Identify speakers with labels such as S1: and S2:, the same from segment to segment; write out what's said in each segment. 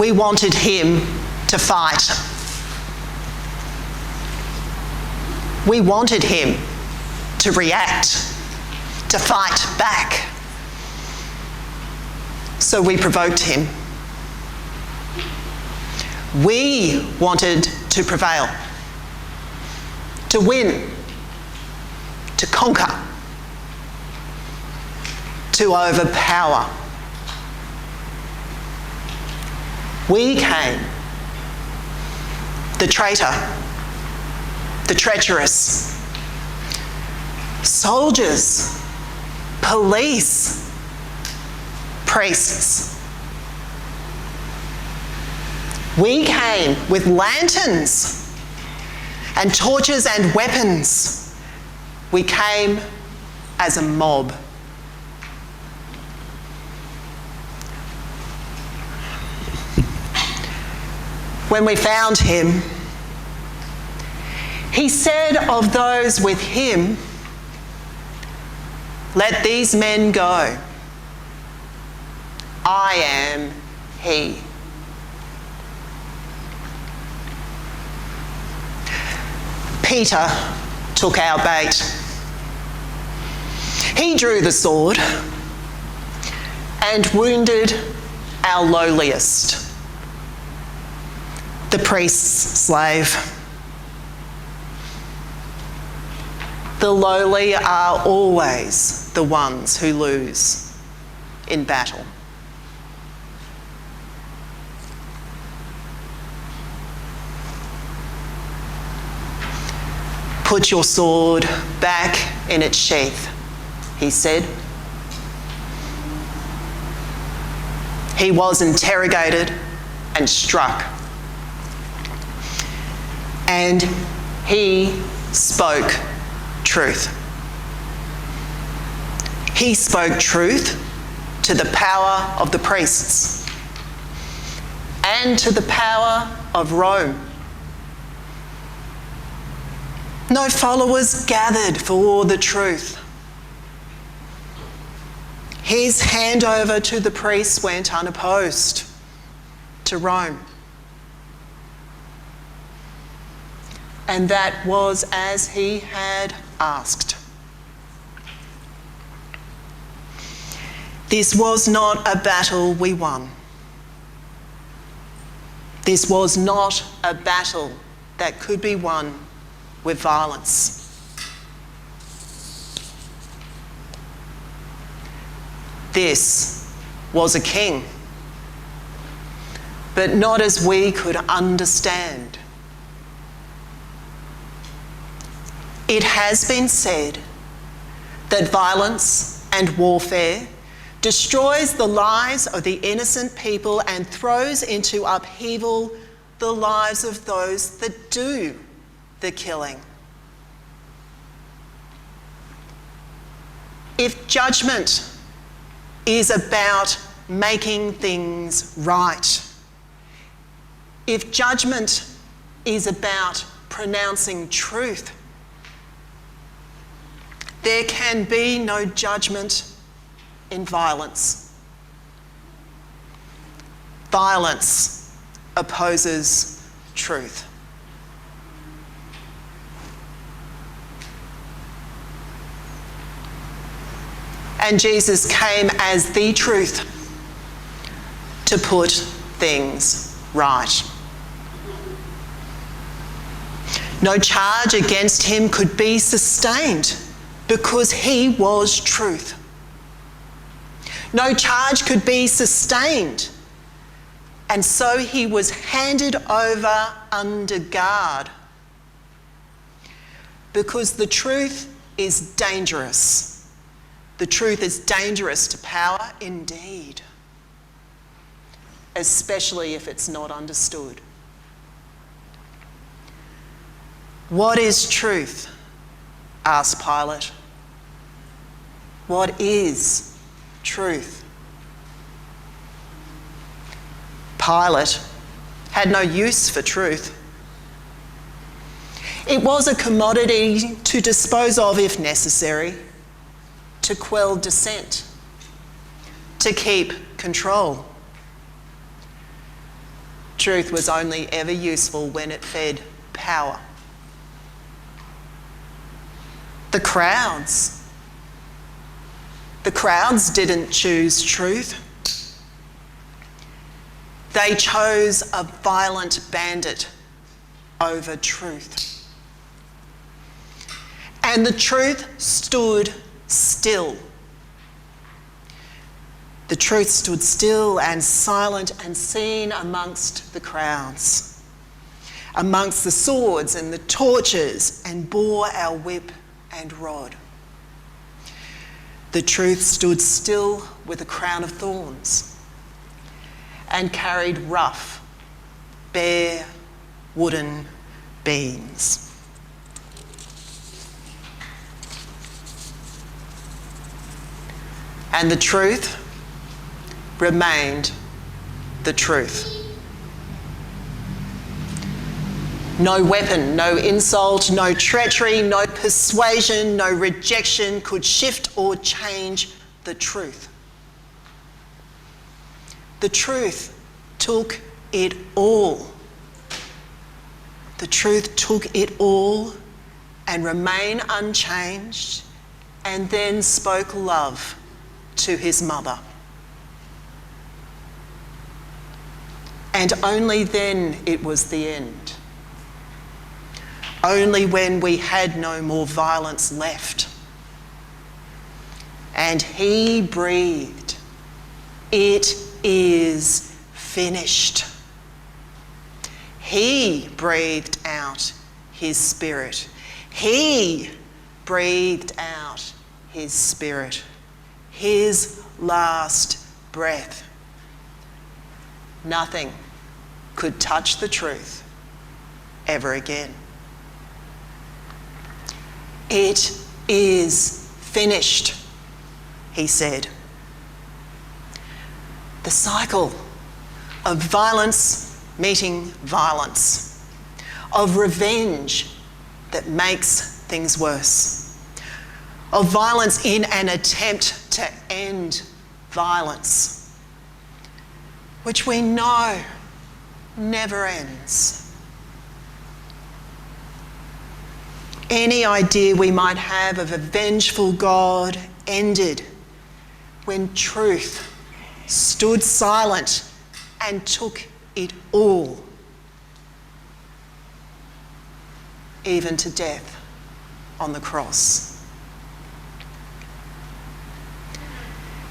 S1: We wanted him to fight. We wanted him to react, to fight back. So we provoked him. We wanted to prevail, to win, to conquer, to overpower. We came, the traitor, the treacherous, soldiers, police, priests. We came with lanterns and torches and weapons. We came as a mob. When we found him, he said of those with him, "Let these men go. I am he." Peter took our bait. He drew the sword and wounded our lowliest, the priest's slave. The lowly are always the ones who lose in battle. "Put your sword back in its sheath," he said. He was interrogated and struck. And he spoke truth. He spoke truth to the power of the priests and to the power of Rome. No followers gathered for the truth. His handover to the priests went unopposed to Rome. And that was as he had asked. This was not a battle we won. This was not a battle that could be won with violence. This was a king, but not as we could understand. It has been said that violence and warfare destroys the lives of the innocent people and throws into upheaval the lives of those that do the killing. If judgment is about making things right, if judgment is about pronouncing truth, there can be no judgment in violence. Violence opposes truth. And Jesus came as the truth to put things right. No charge against him could be sustained because he was truth. No charge could be sustained, and so he was handed over under guard because the truth is dangerous. The truth is dangerous to power indeed, especially if it's not understood. "What is truth?" asked Pilate. "What is truth?" Pilate had no use for truth. It was a commodity to dispose of if necessary, to quell dissent, to keep control. Truth was only ever useful when it fed power. The crowds didn't choose truth. They chose a violent bandit over truth. And the truth stood still. The truth stood still and silent and seen amongst the crowds, amongst the swords and the torches, and bore our whip and rod. The truth stood still with a crown of thorns and carried rough, bare wooden beams. And the truth remained the truth. No weapon, no insult, no treachery, no persuasion, no rejection could shift or change the truth. The truth took it all. The truth took it all and remained unchanged, and then spoke love to his mother. And only then it was the end. Only when we had no more violence left. And he breathed, "It is finished." He breathed out his spirit. He breathed out his spirit, his last breath. Nothing could touch the truth ever again. "It is finished," he said. The cycle of violence meeting violence, of revenge that makes things worse, of violence in an attempt to end violence, which we know never ends. Any idea we might have of a vengeful God ended when truth stood silent and took it all, even to death on the cross.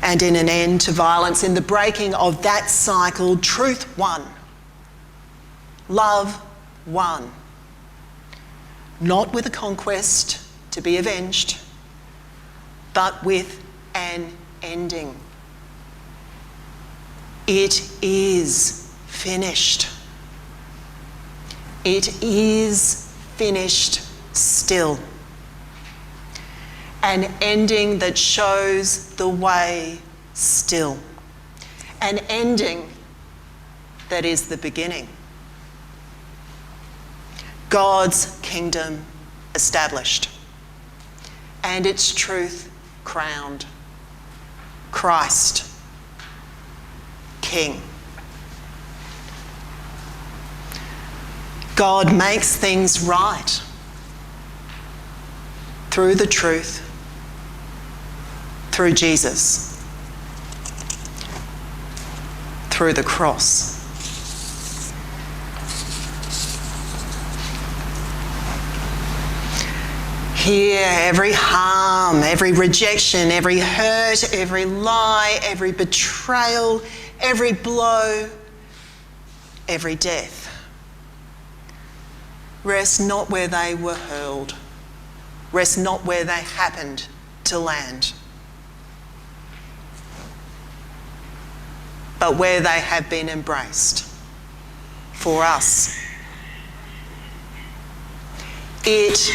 S1: And in an end to violence, in the breaking of that cycle, truth won. Love won. Not with a conquest to be avenged, but with an ending. It is finished. It is finished still. An ending that shows the way still. An ending that is the beginning. God's kingdom established and its truth crowned. Christ, King. God makes things right through the truth, through Jesus, through the cross. Here, every harm, every rejection, every hurt, every lie, every betrayal, every blow, every death rest not where they were hurled, rest not where they happened to land, but where they have been embraced for us. It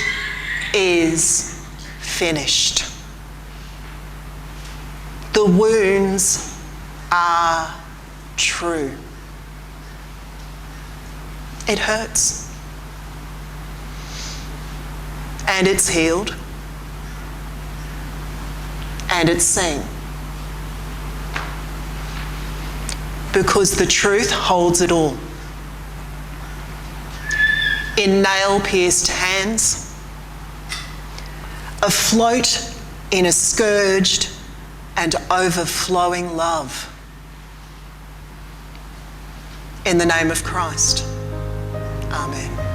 S1: is finished. The wounds are true. It hurts. And it's healed. And it's seen. Because the truth holds it all. in nail-pierced hands, afloat in a scourged and overflowing love. In the name of Christ, amen.